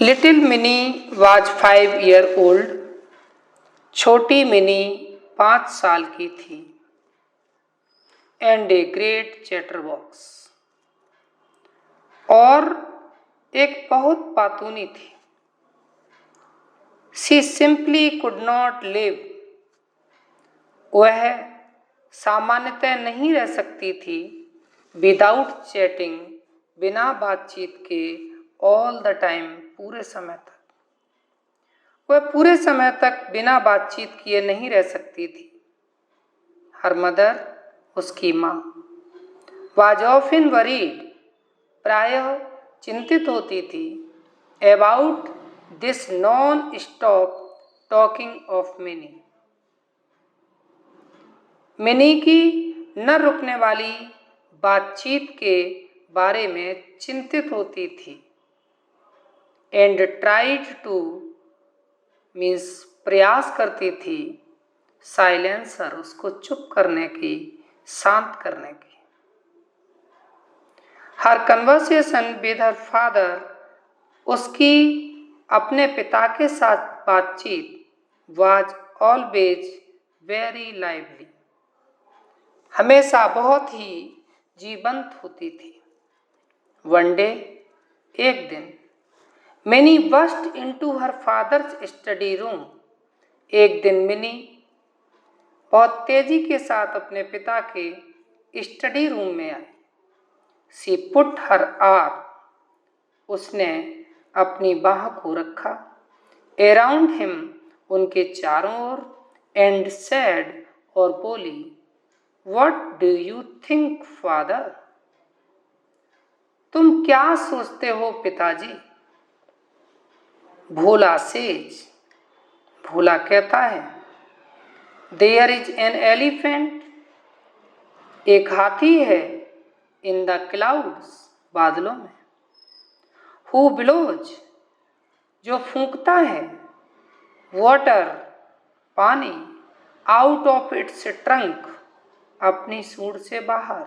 Little mini was 5 years old। छोटी mini 5 साल की थी। एंड ए ग्रेट चैटरबॉक्स, और एक बहुत पातूनी थी। She simply could not live, वह सामान्यतः नहीं रह सकती थी। विदाउट चैटिंग, बिना बातचीत के। ऑल द टाइम, पूरे समय तक। वह पूरे समय तक बिना बातचीत किए नहीं रह सकती थी। हर मदर, उसकी माँ, वाज ऑफन वरीड, प्रायः चिंतित होती थी। About this non stop talking of mini, mini की न रुकने वाली बातचीत के बारे में चिंतित होती थी। एंड ट्राइड टू, मीन्स प्रयास करती थी, साइलेंसर, उसको चुप करने की, शांत करने की। हर कन्वर्सेशन विद हर फादर, उसकी अपने पिता के साथ बातचीत, वाज ऑलवेज वेरी लाइवली, हमेशा बहुत ही जीवंत होती थी। वन डे, एक दिन, Mini burst into her father's study room, एक दिन मिनी बहुत तेजी के साथ अपने पिता के स्टडी रूम में आई। सी पुट हर आर्म, उसने अपनी बाह को रखा, अराउंड हिम, उनके चारों ओर, एंड सैड, और बोली, what do you think father, तुम क्या सोचते हो पिताजी। भोला सेज, भोला कहता है, देयर इज एन एलिफेंट, एक हाथी है, इन द क्लाउड्स, बादलों में, हु ब्लोज, जो फूंकता है, वाटर, पानी, आउट ऑफ इट्स ट्रंक, अपनी सूंड से बाहर,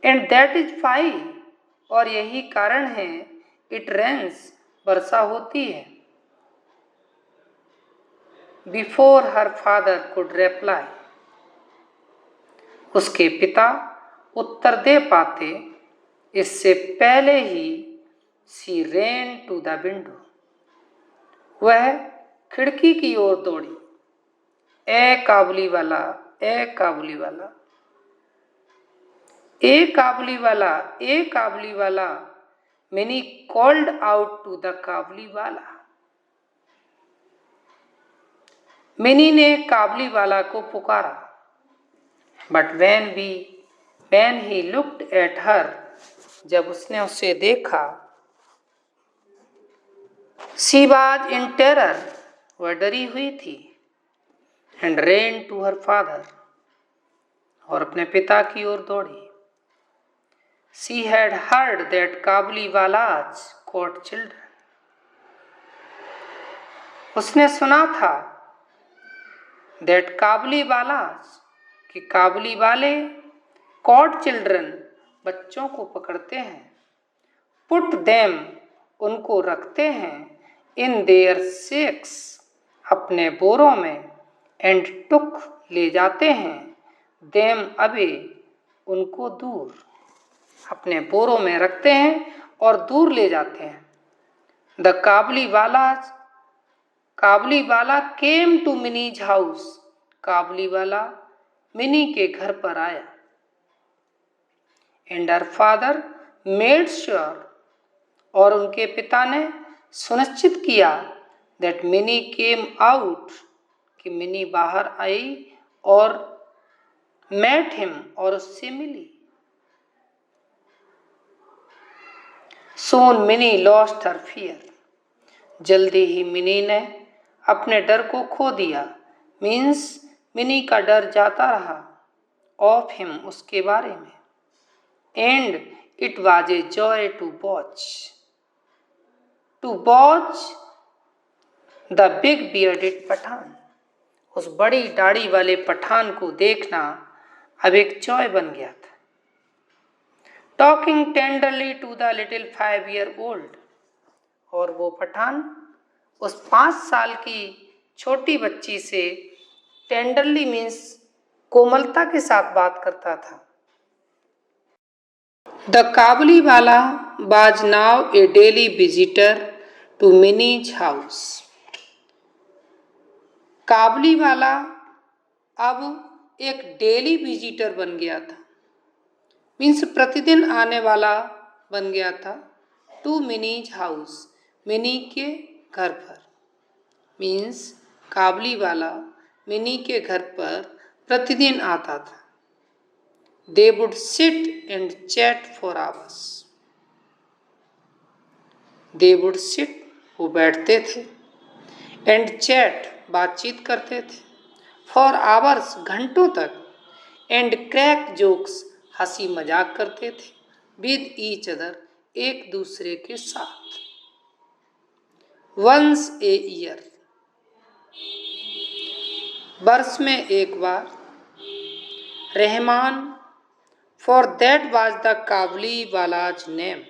एंड दैट इज वाई, और यही कारण है, इट रेन्स, वर्षा होती है। Before her father could reply, उसके पिता उत्तर दे पाते, इससे पहले ही सी रेन टू द विंडो, वह खिड़की की ओर दौड़ी। ए काबुली वाला, ए काबुली वाला, ए काबुली वाला, ए Kabuliwala, Mini called out to the Kabuliwala, Mini ने काबुली वाला को पुकारा। But when he looked at her, जब उसने उसे देखा, she was in terror, वह डरी हुई थी, and ran to her father, और अपने पिता की ओर दौड़ी। She had heard that काबुलीवालाज caught children, उसने सुना था that काबुलीवालाज, कि काबुली वाले, caught children, बच्चों को पकड़ते हैं, put them, उनको रखते हैं, in their sacks, अपने बोरों में, and took, ले जाते हैं, them away, उनको दूर, अपने बोरों में रखते हैं और दूर ले जाते हैं। द काबुली वाला केम टू मिनीज हाउस, काबुली वाला मिनी के घर पर आया। And her father made sure, और उनके पिता ने सुनिश्चित किया, दैट मिनी केम आउट, कि मिनी बाहर आई और मेट हिम, और उससे मिली। सोन मिनी लॉस्ट हर फियर, जल्दी ही मिनी ने अपने डर को खो दिया, मीन्स मिनी का डर जाता रहा, ऑफ हिम, उसके बारे में। And it was a joy to watch the big bearded Pathan, उस बड़ी दाढ़ी वाले पठान को देखना अब एक जॉय बन गया था। Talking tenderly to the little 5 year old, और वो पठान उस 5 साल की छोटी बच्ची से टेंडरली मीन्स कोमलता के साथ बात करता था। द काबुली वाला was now a daily visitor to Minnie's house. काबुली वाला अब एक डेली विजिटर बन गया था, मीन्स प्रतिदिन आने वाला बन गया था। टू मिनीज हाउस, मिनी के घर पर, मीन्स काबुली वाला मिनी के घर पर प्रतिदिन आता था। They would sit and chat for hours, they would sit वो बैठते थे, एंड चैट बातचीत करते थे, फॉर आवर्स घंटों तक, एंड क्रैक जोक्स हंसी मजाक करते थे, विद ईच अदर एक दूसरे के साथ। वंस ए ईयर, वर्ष में एक बार, Rahman, for that was the Kabuliwala's name,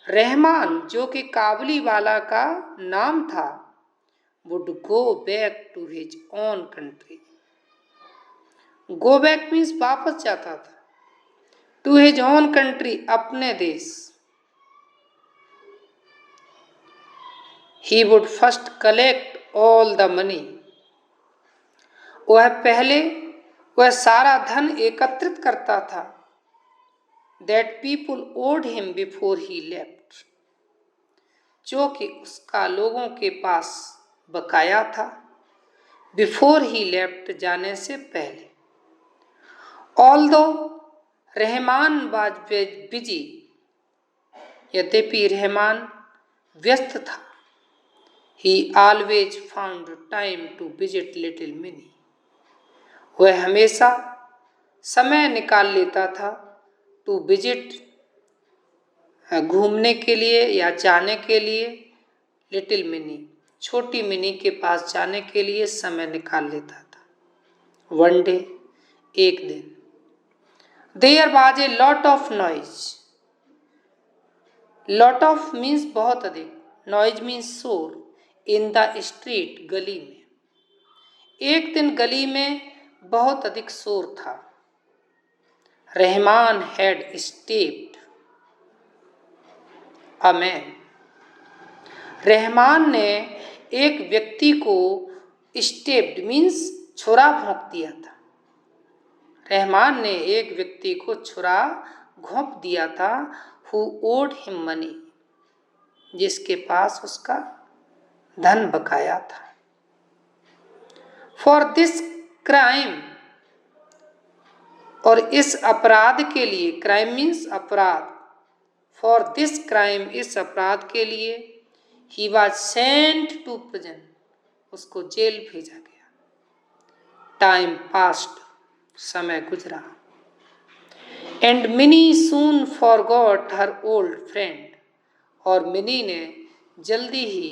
Rahman जो कि काबुली वाला का नाम था, would go back to his own country, go back means वापस जाता था, टू हिज ओन कंट्री अपने देश। He would first collect all the money, वह सारा धन एकत्रित करता था, that people owed him before he left, जो कि उसका लोगों के पास बकाया था, बिफोर ही लेफ्ट जाने से पहले। ऑल्दो रहमान वाज बिजी, यद्यपि रहमान व्यस्त था, he always found time to visit little Mini, वह हमेशा समय निकाल लेता था टू विजिट घूमने के लिए या जाने के लिए, लिटिल मिनी छोटी मिनी के पास जाने के लिए समय निकाल लेता था। वन डे एक दिन, there was a lot of noise, lot of means बहुत अधिक, नॉइज मीन्स शोर, इन द स्ट्रीट गली में, एक दिन गली में बहुत अधिक शोर था। Rahman had stepped a man, Rahman ने एक व्यक्ति को स्टेप्ड मीन्स छुरा भोंक दिया था, रहमान ने एक व्यक्ति को छुरा घोंप दिया था, हु ओड हिम मनी, जिसके पास उसका धन बकाया था। फॉर दिस क्राइम, और इस अपराध के लिए, क्राइम मीन्स अपराध, फॉर दिस क्राइम इस अपराध के लिए, he was sent to prison, उसको जेल भेजा गया। टाइम पास्ड, समय गुजरा, and Mini soon forgot her old friend, और मिनी ने जल्दी ही,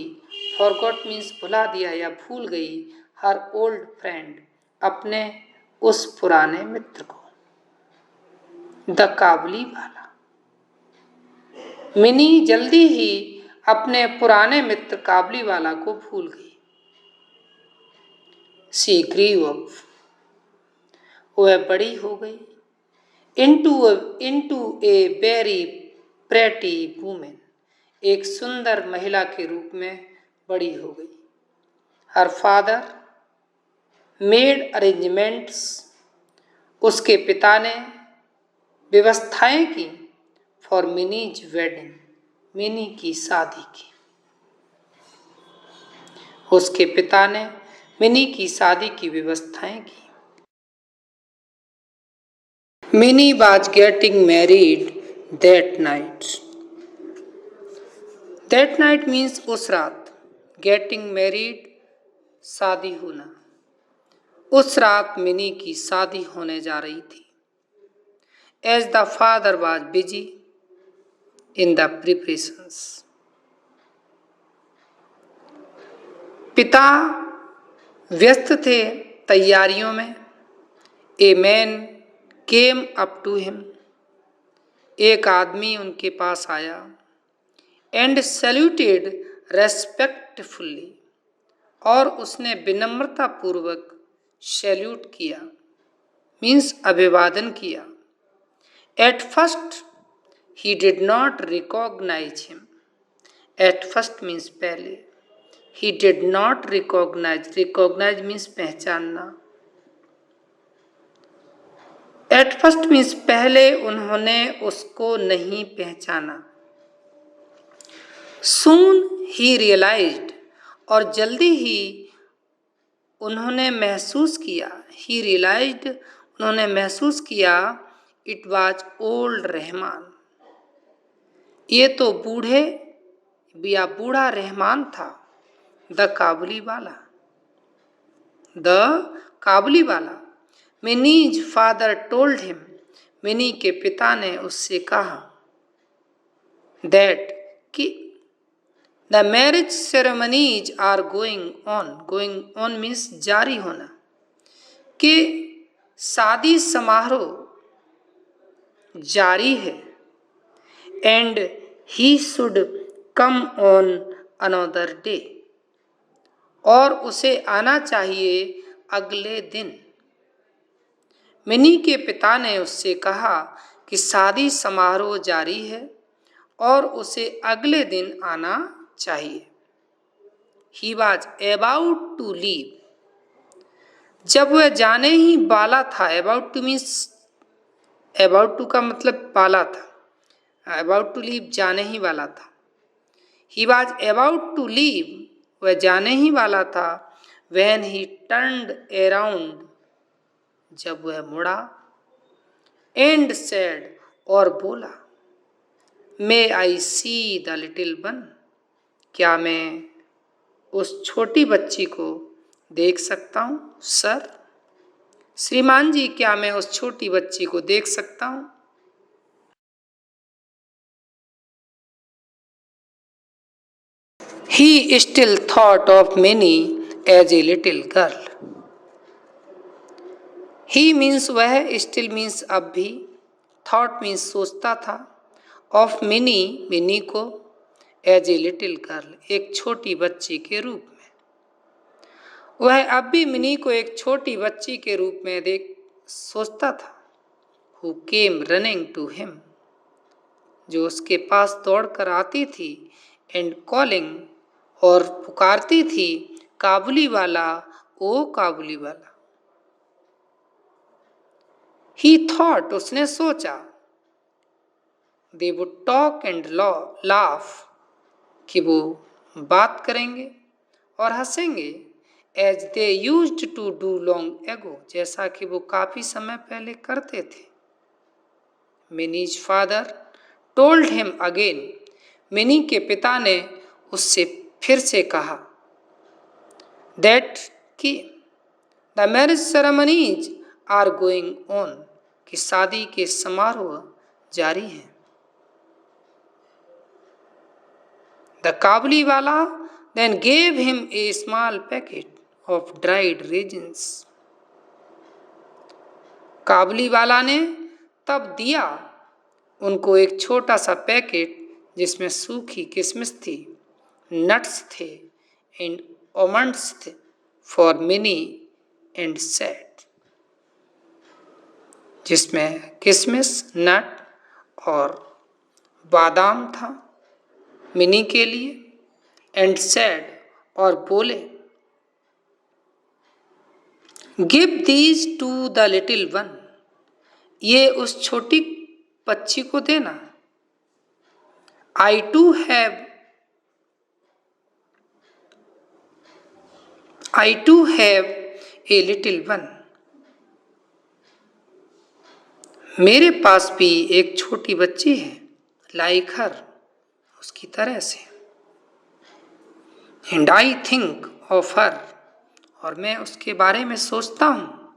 फॉरगॉट मीन्स भुला दिया या भूल गई, हर ओल्ड फ्रेंड अपने उस पुराने मित्र को। द काबुली वाला, मिनी जल्दी ही अपने पुराने मित्र काबुली वाला को भूल गई। शी ग्रीव अप, वह बड़ी हो गई, into a very pretty women, एक सुंदर महिला के रूप में बड़ी हो गई। हर फादर मेड अरेंजमेंट्स, उसके पिता ने व्यवस्थाएं की, फॉर मिनीज वेडिंग, मिनी की शादी की, उसके पिता ने मिनी की शादी की व्यवस्थाएं की। Mini was getting married that night, that night means उस रात, गेटिंग मैरिड शादी होना, उस रात मिनी की शादी होने जा रही थी। As the father was busy in the preparations, पिता व्यस्त थे तैयारियों में। A man came up to him, एक आदमी उनके पास आया। एंड सैल्यूटेड रेस्पेक्टफुल्ली, और उसने विनम्रता पूर्वक सैल्यूट किया, मीन्स अभिवादन किया। At first he did not recognize him, at first means पहले, he did not recognize, recognize means पहचानना, एट फर्स्ट मीन्स पहले उन्होंने उसको नहीं पहचाना। सून ही रियलाइज्ड, और जल्दी ही उन्होंने महसूस किया, ही रियलाइज्ड उन्होंने महसूस किया, इट वाज ओल्ड रहमान, ये तो बूढ़े या बूढ़ा रहमान था। द काबुली वाला, the Kabuliwala. Mini's father told him, Mini के पिता ने उससे कहा, दैट कि the marriage ceremonies are going on means जारी होना, कि शादी समारोह जारी है। And he should come on another day, और उसे आना चाहिए अगले दिन। मिनी के पिता ने उससे कहा कि शादी समारोह जारी है और उसे अगले दिन आना चाहिए। He was about to leave, जब वह जाने ही वाला था, about to means, about to का मतलब वाला था, अबाउट टू लीव जाने ही वाला था। He was about to leave, वह जाने ही वाला था। व्हेन ही टर्न्ड अराउंड, जब वह मुड़ा। एंड सेड, और बोला, मे आई सी द लिटिल वन, क्या मैं उस छोटी बच्ची को देख सकता हूँ सर? श्रीमान जी, क्या मैं उस छोटी बच्ची को देख सकता हूँ? He still thought of Minnie as a little girl. He means वह, still means अब भी, thought means सोचता था, of Minnie, मिनी को, as a little girl, एक छोटी बच्ची के रूप में। वह अब भी मिनी को एक छोटी बच्ची के रूप में देख सोचता था। Who came running to him, जो उसके पास दौड़ कर आती थी, and calling, और पुकारती थी, काबुली वाला, ओ काबुली वाला। He thought, उसने सोचा, they would talk and laugh, कि वो बात करेंगे और हंसेंगे, as they used to do long ago, जैसा कि वो काफी समय पहले करते थे। Minnie's father told him again, mini के पिता ने उससे फिर से कहा, that कि the marriage ceremonies are going on, कि शादी के समारोह जारी हैं। The काबुली वाला then gave him a small packet of dried raisins, काबुली वाला ने तब दिया उनको एक छोटा सा पैकेट जिसमें सूखी किशमिश थी, नट्स थे, एंड almonds थे, फॉर मिनी एंड सेड, जिसमें किशमिश, नट और बादाम था मिनी के लिए, एंड सेड, और बोले, give these to the little one, ये उस छोटी बच्ची को देना। I too have a little one, मेरे पास भी एक छोटी बच्ची है, लाइक हर, उसकी तरह से। And I think of her, और मैं उसके बारे में सोचता हूँ।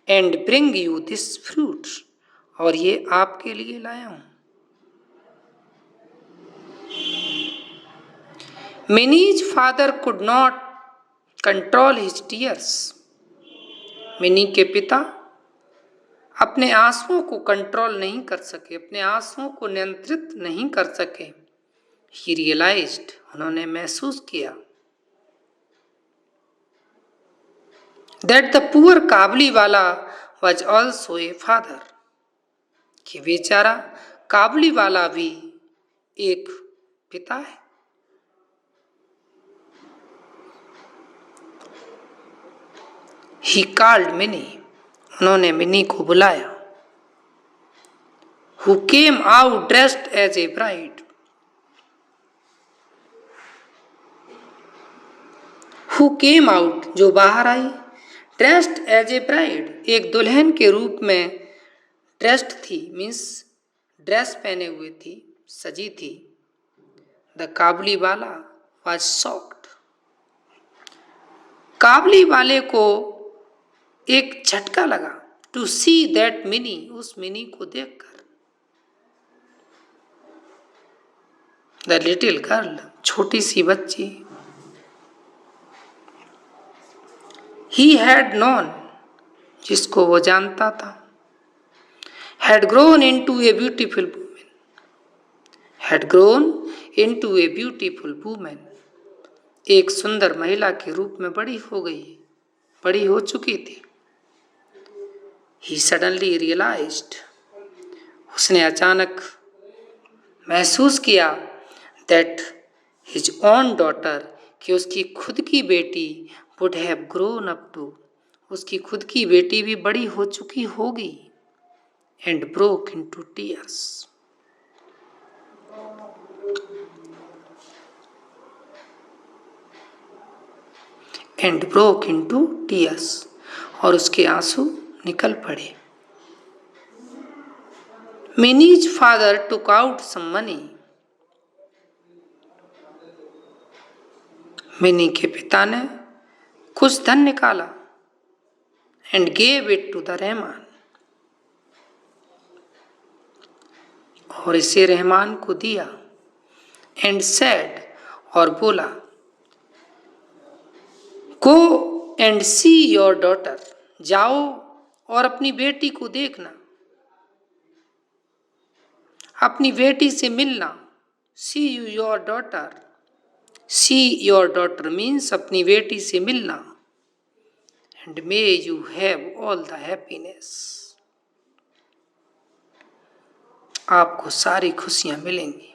And bring you this fruit, और ये आपके लिए लाया हूँ। Minis father could not control his tears, mini के पिता अपने आंसुओं को कंट्रोल नहीं कर सके, अपने आंसुओं को नियंत्रित नहीं कर सके। He realized, उन्होंने महसूस किया, that the poor काबली वाला was also a father, कि बेचारा काबली वाला भी एक पिता है। He called Minnie, उन्होंने मिनी को बुलाया, who came out dressed as a bride, who came out जो बाहर आई, dressed as a bride एक दुल्हन के रूप में dressed थी, मीन्स ड्रेस पहने हुए थी, सजी थी। The काबली वाला was shocked, काबली वाले को एक झटका लगा, to see that मिनी, उस मिनी को देखकर। The little girl, छोटी सी बच्ची, he had known, जिसको वो जानता था, had grown into a beautiful woman, had grown into a beautiful woman, एक सुंदर महिला के रूप में बड़ी हो चुकी थी। He suddenly realized, उसने अचानक महसूस किया, that his own daughter, कि उसकी खुद की बेटी would have grown up to, उसकी खुद की बेटी भी बड़ी हो चुकी होगी, and broke into tears, and broke into tears, और उसके आंसू निकल पड़े। Minnie's father took out some money, mini के पिता ने कुछ धन निकाला, and gave it to the Rahman, और इसे रहमान को दिया, and said, और बोला, go and see your daughter, जाओ और अपनी बेटी को देखना, अपनी बेटी से मिलना। see your daughter, see your daughter means अपनी बेटी से मिलना, and may you have all the happiness, आपको सारी खुशियां मिलेंगी।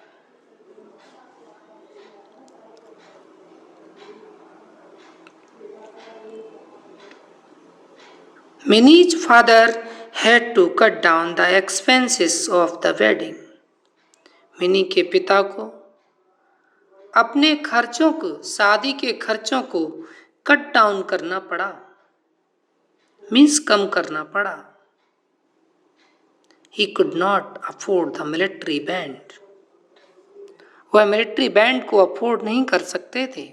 Minnie's father had to cut down the expenses of the wedding, mini के पिता को अपने खर्चों को, शादी के खर्चों को कट डाउन करना पड़ा, मीन्स कम करना पड़ा। He could not afford the military band, वह मिलिट्री बैंड को अफोर्ड नहीं कर सकते थे,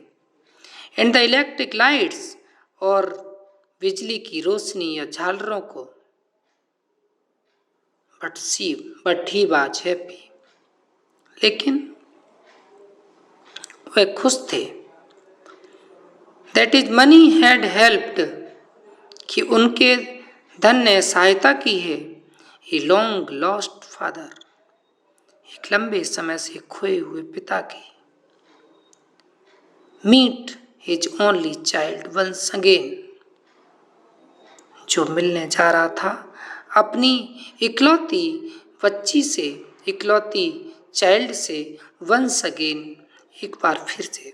एंड द इलेक्ट्रिक लाइट्स, और बिजली की रोशनी या झालरों को। बट ही वाज हैप्पी, लेकिन वह खुश थे। That is money had helped, कि उनके धन ने सहायता की है। ए लॉन्ग लॉस्ट फादर, एक लंबे समय से खोए हुए पिता की। Meet his only child once again, जो मिलने जा रहा था अपनी इकलौती बच्ची से, इकलौती चाइल्ड से, वंस अगेन, एक बार फिर से।